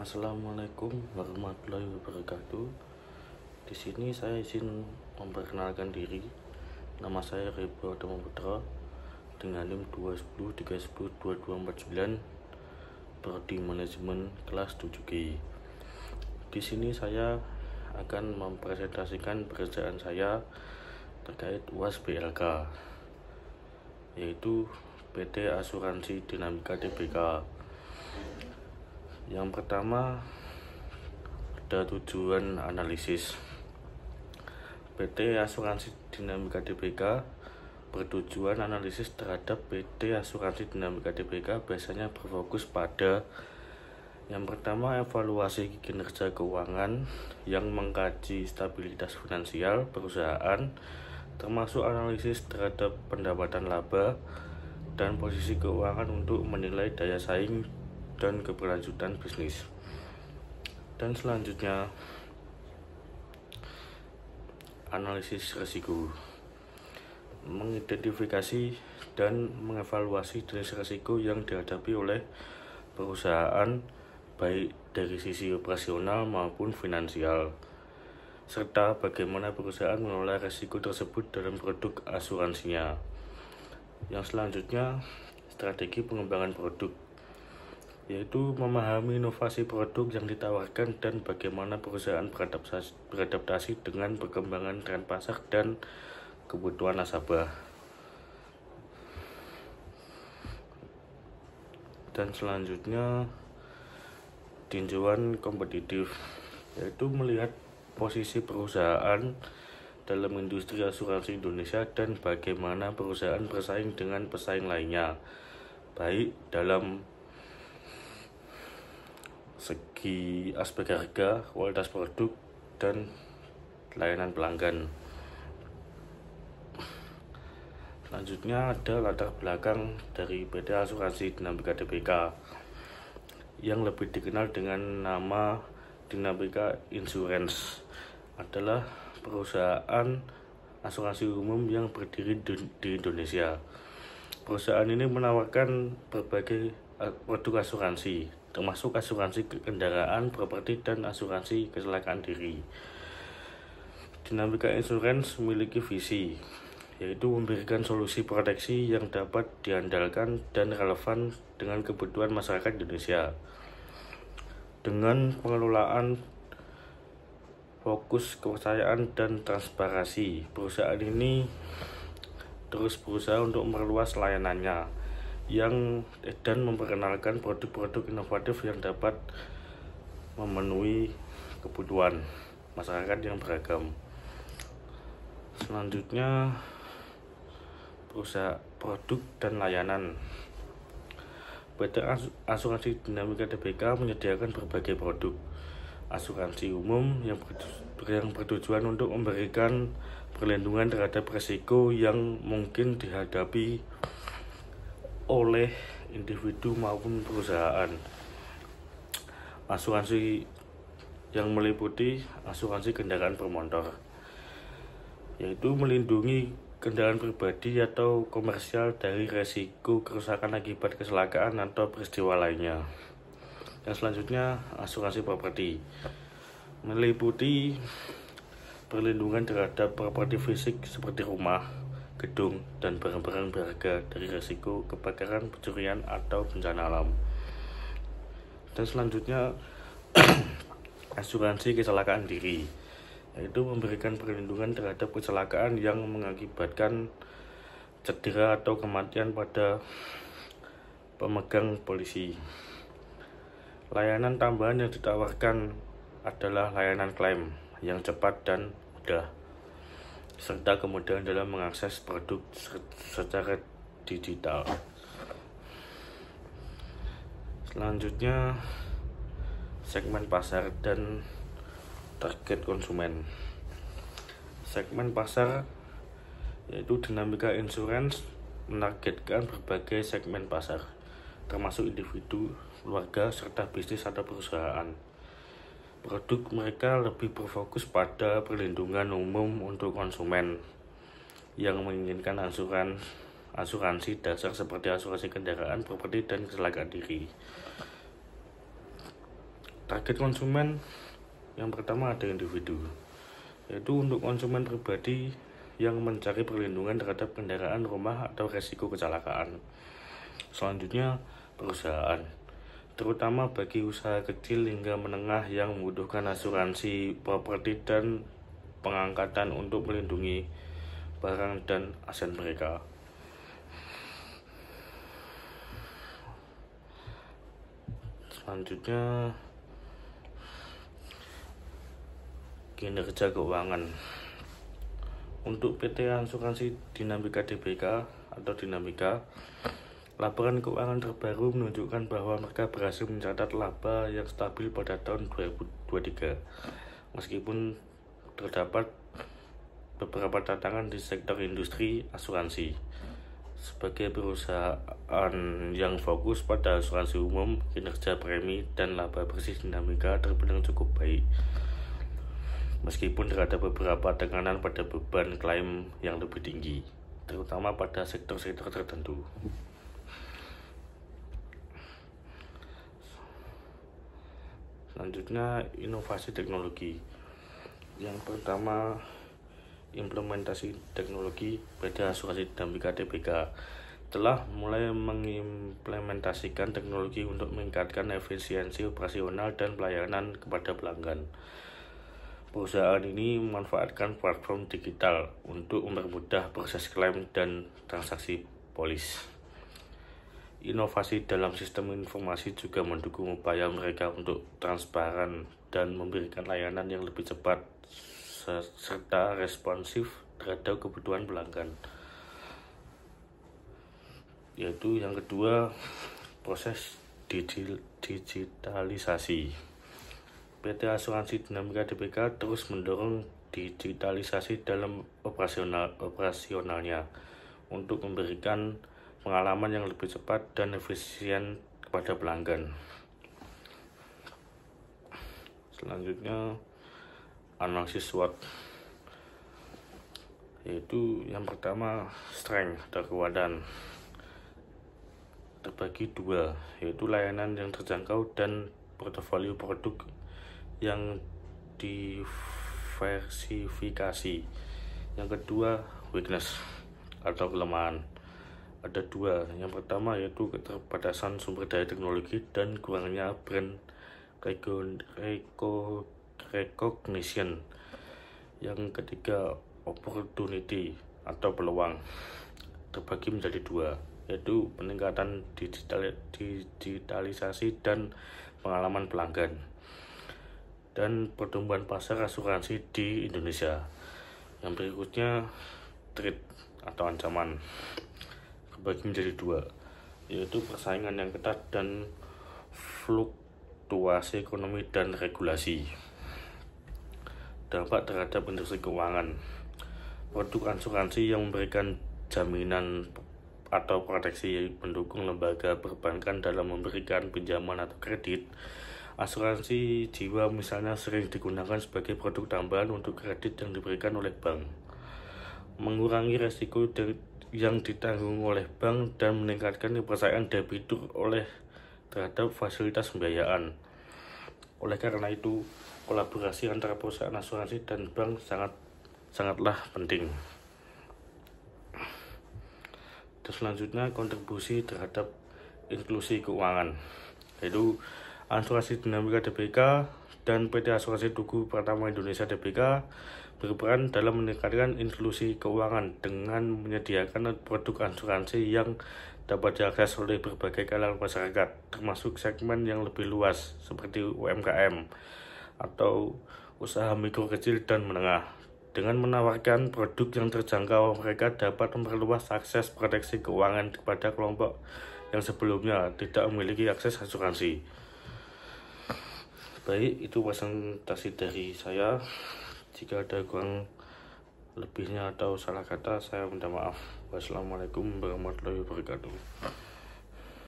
Assalamualaikum warahmatullahi wabarakatuh. Di sini saya izin memperkenalkan diri. Nama saya Rebo Adama Putra dengan NIM 210302249 Prodi Manajemen kelas 7G. Di sini saya akan mempresentasikan pekerjaan saya terkait UAS BLK, yaitu PT Asuransi Dinamika Tbk. Yang pertama, ada tujuan analisis. PT Asuransi Dinamika Tbk bertujuan analisis terhadap PT Asuransi Dinamika Tbk biasanya berfokus pada yang pertama, evaluasi kinerja keuangan yang mengkaji stabilitas finansial perusahaan, termasuk analisis terhadap pendapatan laba dan posisi keuangan untuk menilai daya saing dan keberlanjutan bisnis. Dan selanjutnya, analisis risiko, mengidentifikasi dan mengevaluasi jenis risiko yang dihadapi oleh perusahaan baik dari sisi operasional maupun finansial, serta bagaimana perusahaan mengelola risiko tersebut dalam produk asuransinya. Yang selanjutnya, strategi pengembangan produk, yaitu memahami inovasi produk yang ditawarkan dan bagaimana perusahaan beradaptasi dengan perkembangan tren pasar dan kebutuhan nasabah. Dan selanjutnya, tinjauan kompetitif, yaitu melihat posisi perusahaan dalam industri asuransi Indonesia dan bagaimana perusahaan bersaing dengan pesaing lainnya, baik dalam segi aspek harga, kualitas produk, dan layanan pelanggan. Selanjutnya ada latar belakang dari PT Asuransi Dinamika Tbk yang lebih dikenal dengan nama Dinamika Insurance, adalah perusahaan asuransi umum yang berdiri di Indonesia. Perusahaan ini menawarkan berbagai produk asuransi, termasuk asuransi kendaraan, properti, dan asuransi kecelakaan diri. Dinamika Insurance memiliki visi, yaitu memberikan solusi proteksi yang dapat diandalkan dan relevan dengan kebutuhan masyarakat Indonesia. Dengan pengelolaan fokus kepercayaan dan transparansi, perusahaan ini terus berusaha untuk memperluas layanannya dan memperkenalkan produk-produk inovatif yang dapat memenuhi kebutuhan masyarakat yang beragam. Selanjutnya, perusahaan produk dan layanan. PT Asuransi Dinamika Tbk menyediakan berbagai produk asuransi umum yang bertujuan untuk memberikan perlindungan terhadap risiko yang mungkin dihadapi oleh individu maupun perusahaan. Asuransi yang meliputi asuransi kendaraan bermotor, yaitu melindungi kendaraan pribadi atau komersial dari risiko kerusakan akibat kecelakaan atau peristiwa lainnya. Yang selanjutnya, asuransi properti meliputi perlindungan terhadap properti fisik seperti rumah, gedung, dan barang-barang berharga dari risiko kebakaran, pencurian, atau bencana alam. Dan selanjutnya, asuransi kecelakaan diri, yaitu memberikan perlindungan terhadap kecelakaan yang mengakibatkan cedera atau kematian pada pemegang polisi. Layanan tambahan yang ditawarkan adalah layanan klaim yang cepat dan mudah, serta kemudahan dalam mengakses produk secara digital. Selanjutnya, segmen pasar dan target konsumen. Segmen pasar, yaitu Dinamika Insurance, menargetkan berbagai segmen pasar, termasuk individu, keluarga, serta bisnis atau perusahaan. Produk mereka lebih berfokus pada perlindungan umum untuk konsumen yang menginginkan asuransi dasar seperti asuransi kendaraan, properti, dan kecelakaan diri. Target konsumen yang pertama ada individu, yaitu untuk konsumen pribadi yang mencari perlindungan terhadap kendaraan, rumah, atau resiko kecelakaan. Selanjutnya, perusahaan, terutama bagi usaha kecil hingga menengah yang membutuhkan asuransi properti dan pengangkatan untuk melindungi barang dan aset mereka. Selanjutnya, kinerja keuangan. Untuk PT Asuransi Dinamika DBK atau Dinamika, laporan keuangan terbaru menunjukkan bahwa mereka berhasil mencatat laba yang stabil pada tahun 2023, meskipun terdapat beberapa tantangan di sektor industri asuransi. Sebagai perusahaan yang fokus pada asuransi umum, kinerja premi dan laba bersih Dinamika terbilang cukup baik, meskipun terhadap beberapa tekanan pada beban klaim yang lebih tinggi, terutama pada sektor-sektor tertentu. Selanjutnya, inovasi teknologi. Yang pertama, implementasi teknologi. PT Asuransi Dinamika DBK telah mulai mengimplementasikan teknologi untuk meningkatkan efisiensi operasional dan pelayanan kepada pelanggan. Perusahaan ini memanfaatkan platform digital untuk mempermudah proses klaim dan transaksi polis. Inovasi dalam sistem informasi juga mendukung upaya mereka untuk transparan dan memberikan layanan yang lebih cepat serta responsif terhadap kebutuhan pelanggan. Yaitu yang kedua, proses digitalisasi. PT Asuransi Dinamika DBK terus mendorong digitalisasi dalam operasionalnya untuk memberikan pengalaman yang lebih cepat dan efisien kepada pelanggan. Selanjutnya, analisis SWOT, yaitu yang pertama strength atau kekuatan, terbagi dua, yaitu layanan yang terjangkau dan portofolio produk yang diversifikasi. Yang kedua, weakness atau kelemahan, ada dua. Yang pertama yaitu keterbatasan sumber daya teknologi dan kurangnya brand recognition. Yang ketiga, opportunity atau peluang, terbagi menjadi dua, yaitu peningkatan digitalisasi dan pengalaman pelanggan, dan pertumbuhan pasar asuransi di Indonesia. Yang berikutnya, threat atau ancaman, terbagi menjadi dua, yaitu persaingan yang ketat dan fluktuasi ekonomi dan regulasi. Dampak terhadap industri keuangan, produk asuransi yang memberikan jaminan atau proteksi mendukung lembaga perbankan dalam memberikan pinjaman atau kredit. Asuransi jiwa misalnya sering digunakan sebagai produk tambahan untuk kredit yang diberikan oleh bank, mengurangi resiko yang ditanggung oleh bank dan meningkatkan kepercayaan debitur terhadap fasilitas pembiayaan. Oleh karena itu, kolaborasi antara perusahaan asuransi dan bank sangatlah penting. Dan selanjutnya, kontribusi terhadap inklusi keuangan, yaitu Asuransi Dinamika DBK dan PT Asuransi Tugu Pertama Indonesia DBK berperan dalam meningkatkan inklusi keuangan dengan menyediakan produk asuransi yang dapat diakses oleh berbagai kalangan masyarakat, termasuk segmen yang lebih luas seperti UMKM atau usaha mikro kecil dan menengah. Dengan menawarkan produk yang terjangkau, mereka dapat memperluas akses proteksi keuangan kepada kelompok yang sebelumnya tidak memiliki akses asuransi. Baik, itu presentasi dari saya. Jika ada kurang lebihnya atau salah kata, saya minta maaf. Wassalamualaikum warahmatullahi wabarakatuh.